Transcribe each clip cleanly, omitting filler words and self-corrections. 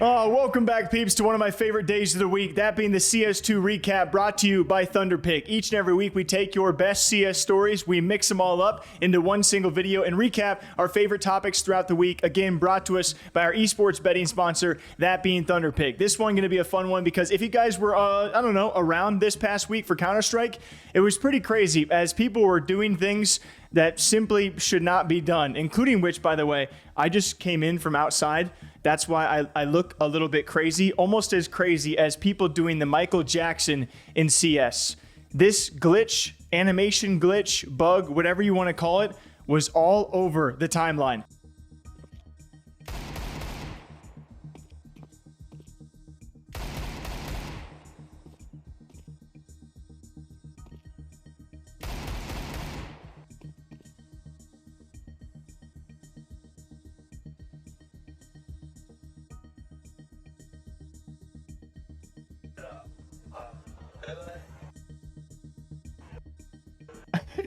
Oh, welcome back, peeps, to one of my favorite days of the week, that being the CS2 recap brought to you by Thunderpick. Each and every week, we take your best CS stories, we mix them all up into one single video, and recap our favorite topics throughout the week, again, brought to us by our esports betting sponsor, that being Thunderpick. This one going to be a fun one because if you guys were, I don't know, around this past week for Counter-Strike, it was pretty crazy as people were doing things that simply should not be done, including which, by the way, I just came in from outside. That's why I look a little bit crazy, almost as crazy as people doing the Michael Jackson in CS. This glitch, animation glitch, bug, whatever you want to call it, was all over the timeline.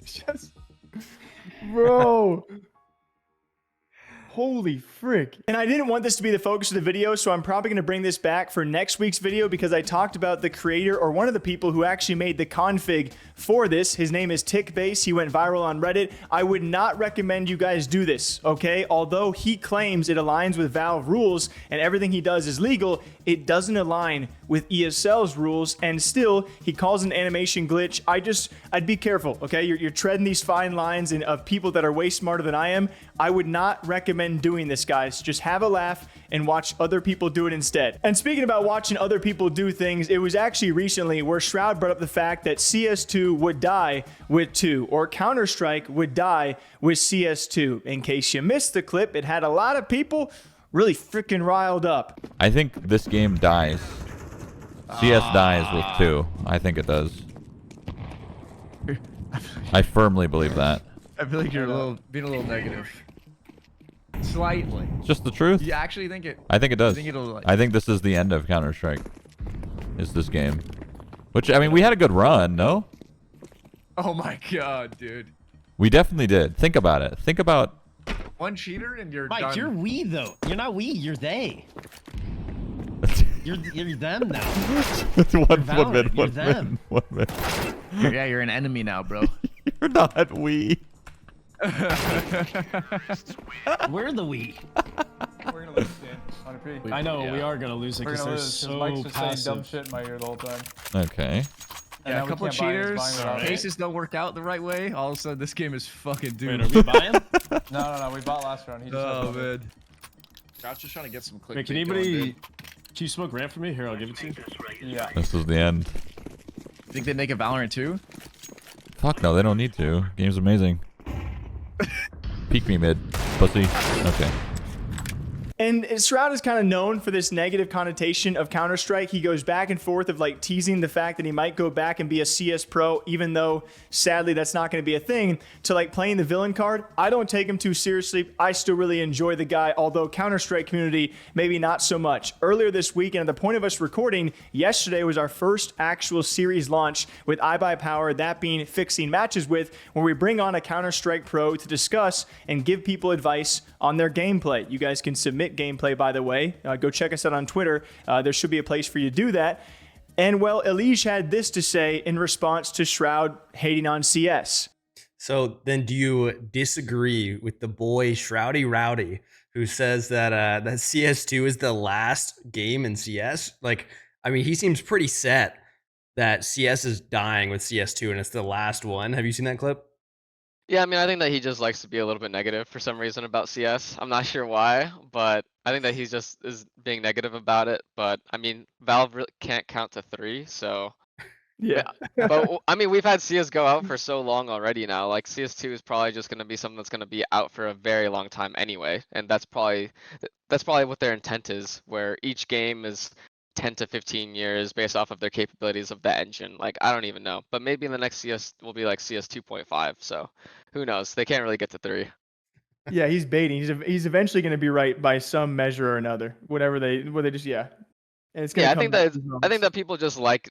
Just, bro, holy frick. And I didn't want this to be the focus of the video, so I'm probably going to bring this back for next week's video because I talked about the creator or one of the people who actually made the config for this. His name is TickBase. He went viral on Reddit. I would not recommend you guys do this, okay? Although he claims it aligns with Valve rules and everything he does is legal, it doesn't align with ESL's rules, and still he calls an animation glitch. I'd be careful, okay? You're treading these fine lines of people that are way smarter than I am. I would not recommend doing this, guys. Just have a laugh and watch other people do it instead. And speaking about watching other people do things, it was actually recently where Shroud brought up the fact that CS2 would die with 2, or Counter-Strike would die with CS2. In case you missed the clip, it had a lot of people really freaking riled up. I think this game dies. CS dies with 2. I think it does. I firmly believe that. I feel like you're being a little negative. Slightly. It's just the truth. You actually think it? I think it does. Think I think this is the end of Counter-Strike. Is this game? Which, I mean, we had a good run, no? Oh my god, dude. We definitely did. Think about it. Think about... One cheater and you're Mike, done. you're we though. You're not we, you're they. You're them now. It's one Valorant, minute. them. 1 minute. Yeah, you're an enemy now, bro. You're not we. We're the we. We're gonna lose, Dan. 100p. I know, Yeah. we are gonna lose it We're because gonna they're lose so Mike's just saying dumb passive. shit in my ear the whole time. Okay. And Yeah, now a we couple of can't buy him, he's cheaters. buying without me. Cases don't work out the right way. All of a sudden, this game is fucking Wait, doomed. are we buying? No, we bought last round. He just Oh had to- man. Scott's just trying to get some click. Wait, can anybody... Can you smoke ramp for me? Here, I'll give it to you. Yeah. This is the end. Think they make a Valorant too? Fuck no, they don't need to. Game's amazing. Peek me mid. Pussy. Okay. And Shroud is kind of known for this negative connotation of Counter-Strike. He goes back and forth of like teasing the fact that he might go back and be a CS pro, even though sadly that's not going to be a thing, to like playing the villain card. I don't take him too seriously. I still really enjoy the guy, although Counter-Strike community, maybe not so much. Earlier this week, and at the point of us recording, yesterday was our first actual series launch with iBuyPower, that being Fixing Matches With, where we bring on a Counter-Strike pro to discuss and give people advice on their gameplay. You guys can submit gameplay, by the way. Go check us out on Twitter. There should be a place for you to do that. And well, Elige had this to say in response to Shroud hating on CS. So then do you disagree with the boy Shroudy Rowdy who says that that CS2 is the last game in CS? Like, I mean, he seems pretty set that CS is dying with CS2 and it's the last one. Have you seen that clip? Yeah, I mean, I think that he just likes to be a little bit negative for some reason about CS. I'm not sure why, but I think that he just is being negative about it. But I mean, Valve really can't count to 3, so. Yeah. But I mean, we've had CS go out for so long already now. Like CS2 is probably just going to be something that's going to be out for a very long time anyway, and that's probably what their intent is, where each game is 10 to 15 years based off of their capabilities of the engine. Like, I don't even know, but maybe in the next CS will be like CS 2.5. So who knows? They can't really get to 3. Yeah, he's baiting. He's eventually going to be right by some measure or another. Where they just, yeah. And it's gonna Yeah, come I think that people just like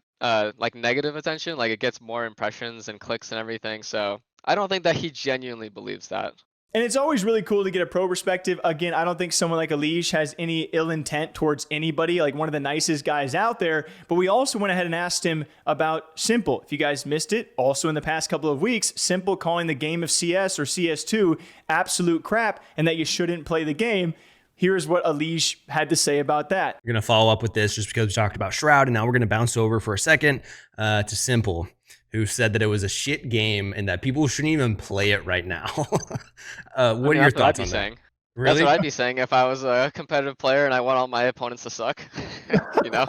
negative attention. Like, it gets more impressions and clicks and everything. So I don't think that he genuinely believes that. And it's always really cool to get a pro perspective. Again, I don't think someone like Elige has any ill intent towards anybody, like one of the nicest guys out there. But we also went ahead and asked him about s1mple. If you guys missed it, also in the past couple of weeks, s1mple calling the game of CS or CS2 absolute crap and that you shouldn't play the game. Here's what Elige had to say about that. We're going to follow up with this just because we talked about Shroud, and now we're going to bounce over for a second to s1mple, who said that it was a shit game and that people shouldn't even play it right now. What are your thoughts on that? Saying. Really? That's what I'd be saying if I was a competitive player and I want all my opponents to suck. You know?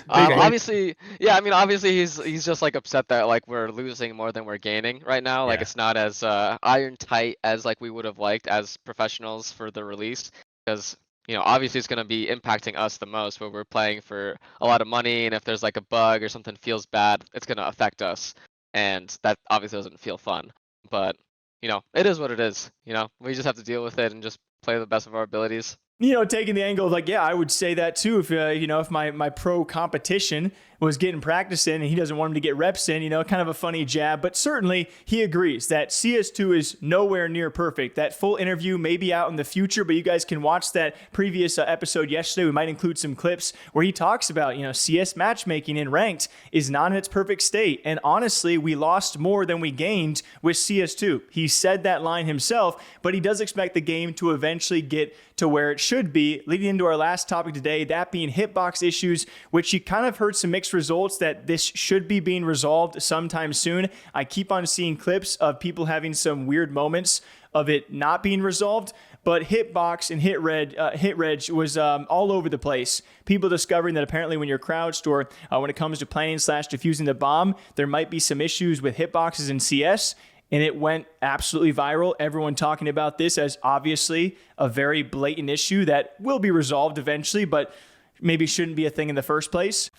Obviously, yeah, I mean, obviously he's just like upset that like we're losing more than we're gaining right now. Like it's not as iron tight as like we would have liked as professionals for the release, because you know, obviously it's going to be impacting us the most where we're playing for a lot of money, and if there's like a bug or something feels bad, it's going to affect us, and that obviously doesn't feel fun. But you know, it is what it is. You know, we just have to deal with it and just play the best of our abilities. You know, taking the angle of like, yeah, I would say that too. If, you know, if my pro competition was getting practice in and he doesn't want him to get reps in, you know, kind of a funny jab, but certainly he agrees that CS2 is nowhere near perfect. That full interview may be out in the future, but you guys can watch that previous episode yesterday. We might include some clips where he talks about, you know, CS matchmaking in ranked is not in its perfect state. And honestly, we lost more than we gained with CS2. He said that line himself, but he does expect the game to eventually get to where it should be, leading into our last topic today, that being hitbox issues, which you kind of heard some mixed results that this should be being resolved sometime soon. I keep on seeing clips of people having some weird moments of it not being resolved, but hitbox and hit reg was all over the place. People discovering that apparently when you're crouched or when it comes to planning / defusing the bomb, there might be some issues with hitboxes in CS. And it went absolutely viral. Everyone talking about this as obviously a very blatant issue that will be resolved eventually, but maybe shouldn't be a thing in the first place.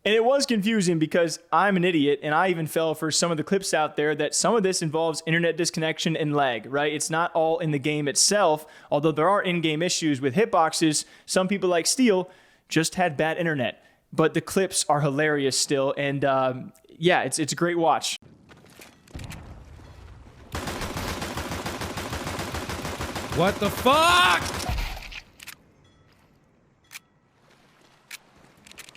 And it was confusing because I'm an idiot and I even fell for some of the clips out there that some of this involves internet disconnection and lag, right? It's not all in the game itself, although there are in-game issues with hitboxes. Some people like Steel just had bad internet, but the clips are hilarious still. And yeah, it's a great watch. What the fuck?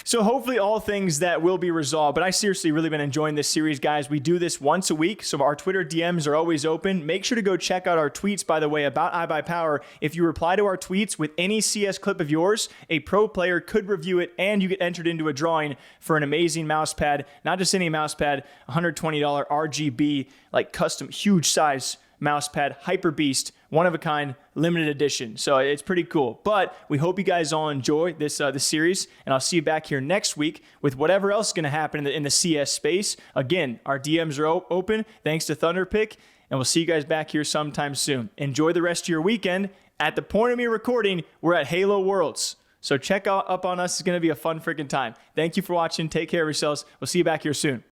So hopefully all things that will be resolved, but I seriously really been enjoying this series, guys. We do this once a week, so our Twitter DMs are always open. Make sure to go check out our tweets, by the way, about iBuyPower. If you reply to our tweets with any CS clip of yours, a pro player could review it, and you get entered into a drawing for an amazing mouse pad. Not just any mouse pad, $120 RGB, like custom, huge size mouse pad, Hyper Beast, one of a kind, limited edition. So it's pretty cool. But we hope you guys all enjoy this series, and I'll see you back here next week with whatever else is going to happen in the CS space. Again, our DMs are open thanks to Thunderpick, and we'll see you guys back here sometime soon. Enjoy the rest of your weekend. At the point of me recording, we're at Halo Worlds. So check out up on us. It's going to be a fun freaking time. Thank you for watching. Take care of yourselves. We'll see you back here soon.